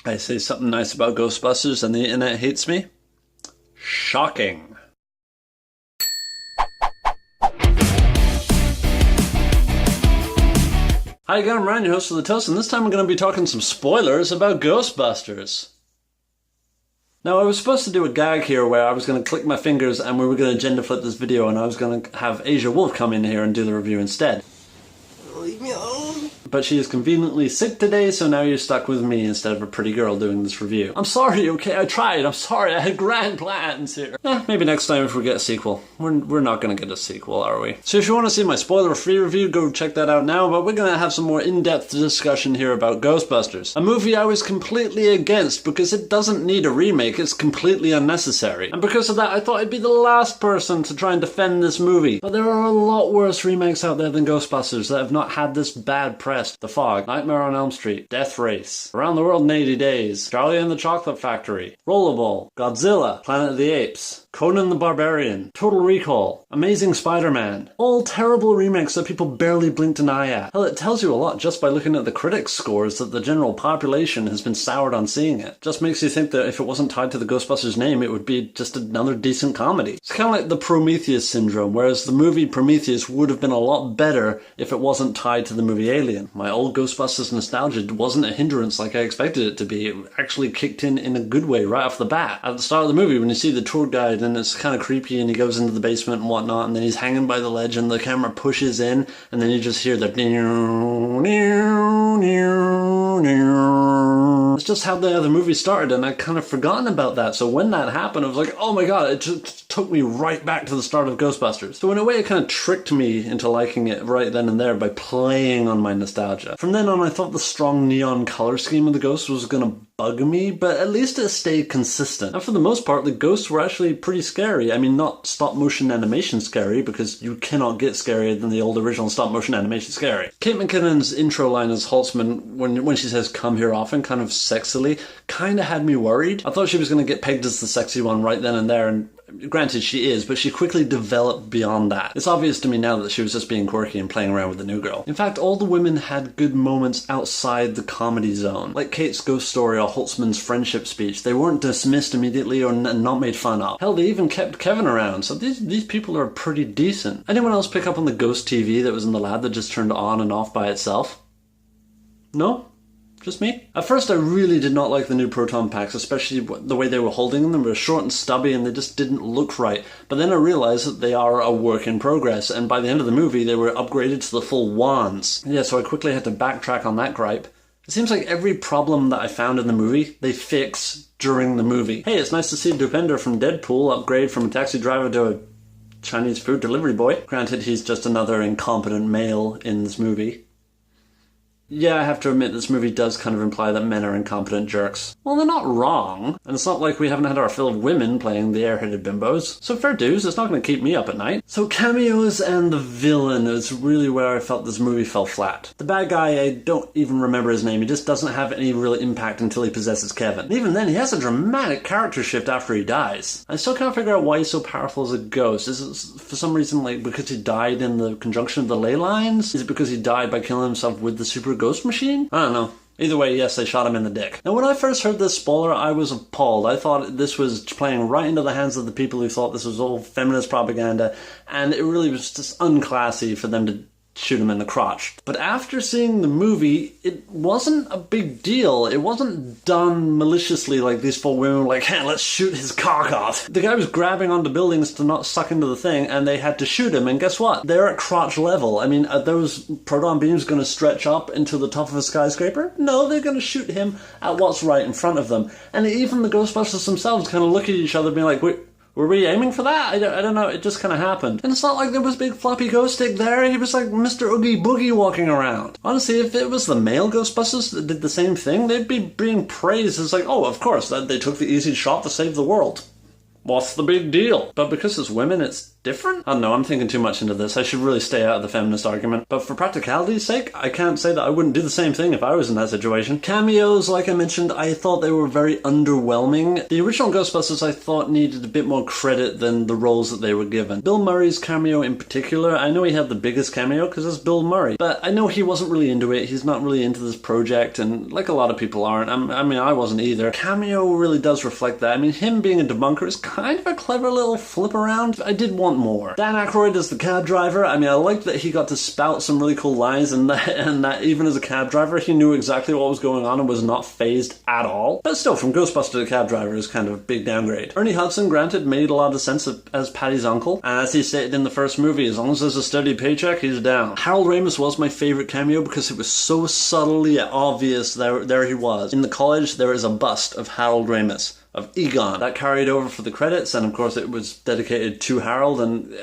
I say something nice about Ghostbusters and the internet hates me? Shocking. Hi again, I'm Ryan, your host of The Toast, and this time we're going to be talking some spoilers about Ghostbusters. Now, I was supposed to do a gag here where I was going to click my fingers and we were going to agenda flip this video and I was going to have Asia Wolf come in here and do the review instead. Leave me alone. But she is conveniently sick today, so now you're stuck with me instead of a pretty girl doing this review. I'm sorry, okay? I tried. I'm sorry. I had grand plans here. Maybe next time if we get a sequel. We're not going to get a sequel, are we? So if you want to see my spoiler-free review, go check that out now, but we're going to have some more in-depth discussion here about Ghostbusters. A movie I was completely against because it doesn't need a remake. It's completely unnecessary. And because of that, I thought I'd be the last person to try and defend this movie. But there are a lot worse remakes out there than Ghostbusters that have not had this bad press. The Fog, Nightmare on Elm Street, Death Race, Around the World in 80 Days, Charlie and the Chocolate Factory, Rollerball, Godzilla, Planet of the Apes, Conan the Barbarian, Total Recall, Amazing Spider-Man. All terrible remakes that people barely blinked an eye at. Hell, it tells you a lot just by looking at the critics' scores that the general population has been soured on seeing it. Just makes you think that if it wasn't tied to the Ghostbusters name, it would be just another decent comedy. It's kind of like the Prometheus syndrome, whereas the movie Prometheus would have been a lot better if it wasn't tied to the movie Alien. My old Ghostbusters nostalgia wasn't a hindrance like I expected it to be. It actually kicked in a good way right off the bat. At the start of the movie, when you see the tour guide and it's kind of creepy and he goes into the basement and whatnot, and then he's hanging by the ledge and the camera pushes in and then you just hear the it's just how the movie started, and I'd kind of forgotten about that. So when that happened, I was like, oh my god, it just took me right back to the start of Ghostbusters. So in a way, it kind of tricked me into liking it right then and there by playing on my nostalgia. From then on, I thought the strong neon color scheme of the ghosts was going to bug me, but at least it stayed consistent. And for the most part, the ghosts were actually pretty scary. I mean, not stop-motion animation scary, because you cannot get scarier than the old original stop-motion animation scary. Kate McKinnon's intro line as Holtzman, when she says, "come here often," kind of sexily, kind of had me worried. I thought she was going to get pegged as the sexy one right then and there, and granted she is, but she quickly developed beyond that. It's obvious to me now that she was just being quirky and playing around with the new girl. In fact, all the women had good moments outside the comedy zone. Like Kate's ghost story or Holtzman's friendship speech. They weren't dismissed immediately or not made fun of. Hell, they even kept Kevin around, so these people are pretty decent. Anyone else pick up on the ghost TV that was in the lab that just turned on and off by itself? No? Just me? At first I really did not like the new proton packs, especially the way they were holding them. They were short and stubby and they just didn't look right. But then I realized that they are a work in progress, and by the end of the movie they were upgraded to the full wands. Yeah, so I quickly had to backtrack on that gripe. It seems like every problem that I found in the movie, they fix during the movie. Hey, it's nice to see Dupender from Deadpool upgrade from a taxi driver to a Chinese food delivery boy. Granted, he's just another incompetent male in this movie. Yeah, I have to admit this movie does kind of imply that men are incompetent jerks. Well, they're not wrong, and it's not like we haven't had our fill of women playing the airheaded bimbos. So fair dues, it's not going to keep me up at night. So cameos and the villain is really where I felt this movie fell flat. The bad guy, I don't even remember his name, he just doesn't have any real impact until he possesses Kevin. And even then, he has a dramatic character shift after he dies. I still can't figure out why he's so powerful as a ghost. Is it for some reason like because he died in the conjunction of the ley lines? Is it because he died by killing himself with the super ghost machine? I don't know. Either way, yes, they shot him in the dick. Now, when I first heard this spoiler, I was appalled. I thought this was playing right into the hands of the people who thought this was all feminist propaganda, and it really was just unclassy for them to shoot him in the crotch. But after seeing the movie, it wasn't a big deal. It wasn't done maliciously like these four women were like, hey, let's shoot his cock off. The guy was grabbing onto buildings to not suck into the thing, and they had to shoot him, and guess what? They're at crotch level. I mean, are those proton beams going to stretch up into the top of a skyscraper? No, they're going to shoot him at what's right in front of them. And even the Ghostbusters themselves kind of look at each other being like, wait, were we aiming for that? I don't know, it just kind of happened. And it's not like there was a big floppy ghost stick there, he was like Mr. Oogie Boogie walking around. Honestly, if it was the male Ghostbusters that did the same thing, they'd be being praised as like, oh, of course, they took the easy shot to save the world. What's the big deal? But because it's women, it's different? I don't know, I'm thinking too much into this. I should really stay out of the feminist argument. But for practicality's sake, I can't say that I wouldn't do the same thing if I was in that situation. Cameos, like I mentioned, I thought they were very underwhelming. The original Ghostbusters I thought needed a bit more credit than the roles that they were given. Bill Murray's cameo in particular, I know he had the biggest cameo because it's Bill Murray, but I know he wasn't really into it. He's not really into this project, and like a lot of people aren't. I mean, I wasn't either. Cameo really does reflect that. I mean, him being a debunker is kind of a clever little flip around. I did want more. Dan Aykroyd as the cab driver, I mean, I liked that he got to spout some really cool lines, and that even as a cab driver, he knew exactly what was going on and was not phased at all. But still, from Ghostbuster to cab driver is kind of a big downgrade. Ernie Hudson, granted, made a lot of sense as Patty's uncle, and as he stated in the first movie, as long as there's a steady paycheck, he's down. Harold Ramis was my favorite cameo because it was so subtly obvious there he was. In the college, there is a bust of Harold Ramis, of Egon. That carried over for the credits, and of course it was dedicated to Harold, and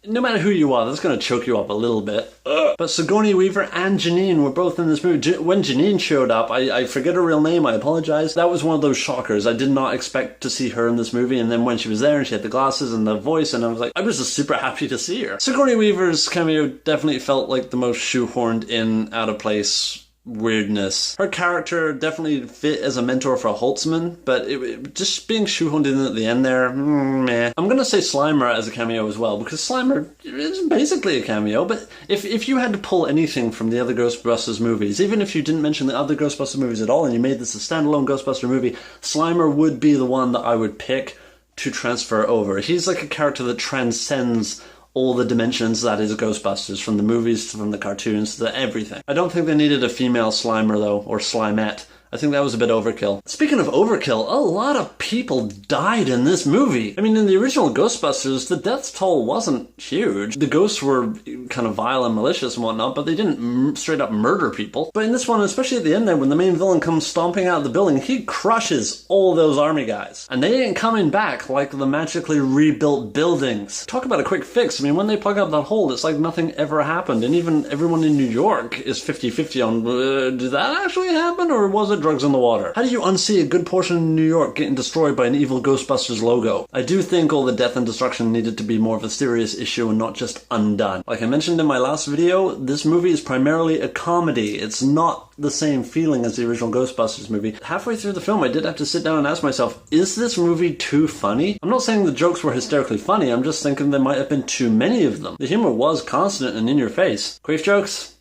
no matter who you are, that's going to choke you up a little bit. But Sigourney Weaver and Janine were both in this movie. When Janine showed up, I forget her real name, I apologize. That was one of those shockers. I did not expect to see her in this movie, and then when she was there and she had the glasses and the voice, and I was like, I was just super happy to see her. Sigourney Weaver's cameo definitely felt like the most shoehorned in, out of place weirdness. Her character definitely fit as a mentor for Holtzman, but it just being shoehorned in at the end there, meh. I'm gonna say Slimer as a cameo as well, because Slimer is basically a cameo, but if you had to pull anything from the other Ghostbusters movies, even if you didn't mention the other Ghostbusters movies at all, and you made this a standalone Ghostbuster movie, Slimer would be the one that I would pick to transfer over. He's like a character that transcends all the dimensions that is Ghostbusters, from the movies, from the cartoons, to everything. I don't think they needed a female Slimer, though, or Slimette. I think that was a bit overkill. Speaking of overkill, a lot of people died in this movie. I mean, in the original Ghostbusters, the death toll wasn't huge. The ghosts were kind of vile and malicious and whatnot, but they didn't straight up murder people. But in this one, especially at the end there, when the main villain comes stomping out of the building, he crushes all those army guys. And they ain't coming back like the magically rebuilt buildings. Talk about a quick fix. I mean, when they plug up that hole, it's like nothing ever happened. And even everyone in New York is 50-50 on, did that actually happen, or was it drugs in the water? How do you unsee a good portion of New York getting destroyed by an evil Ghostbusters logo? I do think all the death and destruction needed to be more of a serious issue and not just undone. Like I mentioned in my last video, this movie is primarily a comedy. It's not the same feeling as the original Ghostbusters movie. Halfway through the film, I did have to sit down and ask myself, is this movie too funny? I'm not saying the jokes were hysterically funny, I'm just thinking there might have been too many of them. The humor was constant and in your face. Queef jokes?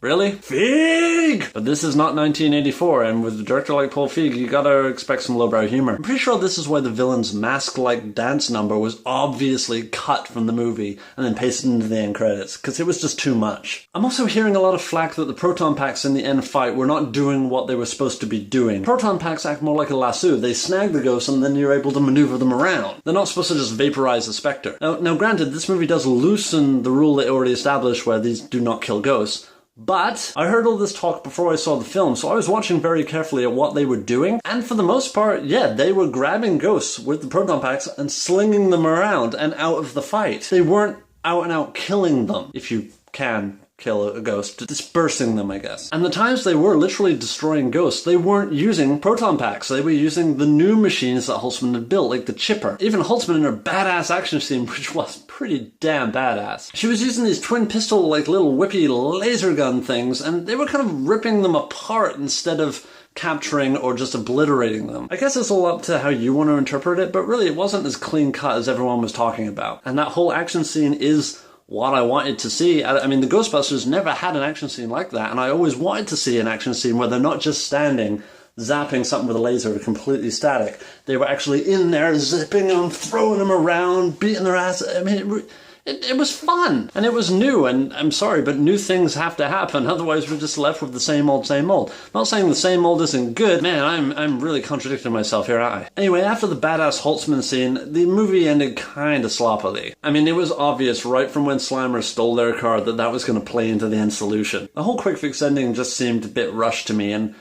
Really? Feig! But this is not 1984, and with a director like Paul Feig, you gotta expect some lowbrow humor. I'm pretty sure this is why the villain's mask-like dance number was obviously cut from the movie and then pasted into the end credits, because it was just too much. I'm also hearing a lot of flack that the proton packs in the end fight were not doing what they were supposed to be doing. Proton packs act more like a lasso. They snag the ghosts and then you're able to maneuver them around. They're not supposed to just vaporize the specter. Now granted, this movie does loosen the rule they already established where these do not kill ghosts, but I heard all this talk before I saw the film, so I was watching very carefully at what they were doing, and for the most part, yeah, they were grabbing ghosts with the proton packs and slinging them around and out of the fight. They weren't out and out killing them, if you can kill a ghost, dispersing them, I guess. And the times they were literally destroying ghosts, they weren't using proton packs. They were using the new machines that Holtzman had built, like the chipper. Even Holtzman in her badass action scene, which was pretty damn badass, she was using these twin pistol, like little whippy laser gun things, and they were kind of ripping them apart instead of capturing or just obliterating them. I guess it's all up to how you want to interpret it, but really it wasn't as clean cut as everyone was talking about. And that whole action scene is what I wanted to see. I mean, the Ghostbusters never had an action scene like that, and I always wanted to see an action scene where they're not just standing, zapping something with a laser completely static. They were actually in there, zipping them, throwing them around, beating their ass. I mean, it was fun, and it was new, and I'm sorry, but new things have to happen, otherwise we're just left with the same old, same old. Not saying the same old isn't good. Man, I'm really contradicting myself here, aren't I? Anyway, after the badass Holtzman scene, the movie ended kinda sloppily. I mean, it was obvious right from when Slimer stole their car that that was going to play into the end solution. The whole quick fix ending just seemed a bit rushed to me, and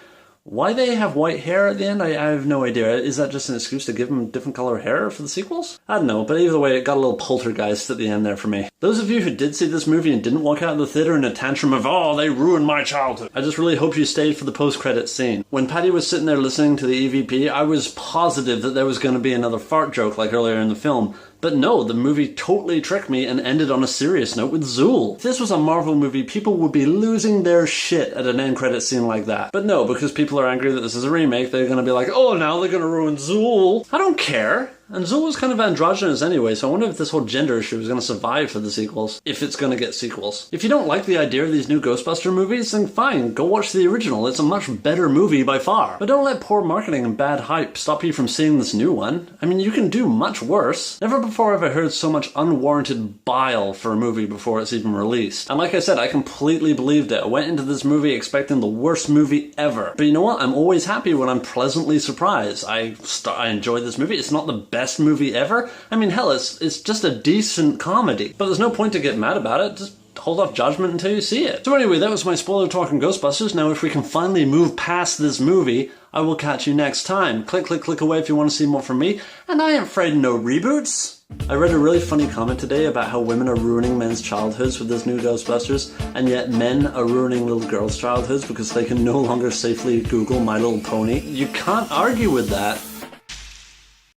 why they have white hair at the end, I have no idea. Is that just an excuse to give them different color hair for the sequels? I don't know, but either way, it got a little poltergeist at the end there for me. Those of you who did see this movie and didn't walk out of the theater in a tantrum of, oh, they ruined my childhood, I just really hope you stayed for the post-credits scene. When Patty was sitting there listening to the EVP, I was positive that there was going to be another fart joke like earlier in the film, But no, the movie totally tricked me and ended on a serious note with Zool. If this was a Marvel movie, people would be losing their shit at an end credit scene like that. But no, because people are angry that this is a remake, they're gonna be like, oh, now they're gonna ruin Zool. I don't care. And Zool was kind of androgynous anyway, so I wonder if this whole gender issue is going to survive for the sequels. If it's going to get sequels. If you don't like the idea of these new Ghostbuster movies, then fine, go watch the original. It's a much better movie by far. But don't let poor marketing and bad hype stop you from seeing this new one. I mean, you can do much worse. Never before have I heard so much unwarranted bile for a movie before it's even released. And like I said, I completely believed it. I went into this movie expecting the worst movie ever. But you know what? I'm always happy when I'm pleasantly surprised. I enjoyed this movie. It's not the best movie ever. I mean, hell, it's just a decent comedy. But there's no point to get mad about it. Just hold off judgment until you see it. So anyway, that was my spoiler talk on Ghostbusters. Now, if we can finally move past this movie, I will catch you next time. Click, click, click away if you want to see more from me. And I ain't afraid of no reboots. I read a really funny comment today about how women are ruining men's childhoods with this new Ghostbusters, and yet men are ruining little girls' childhoods because they can no longer safely Google My Little Pony. You can't argue with that.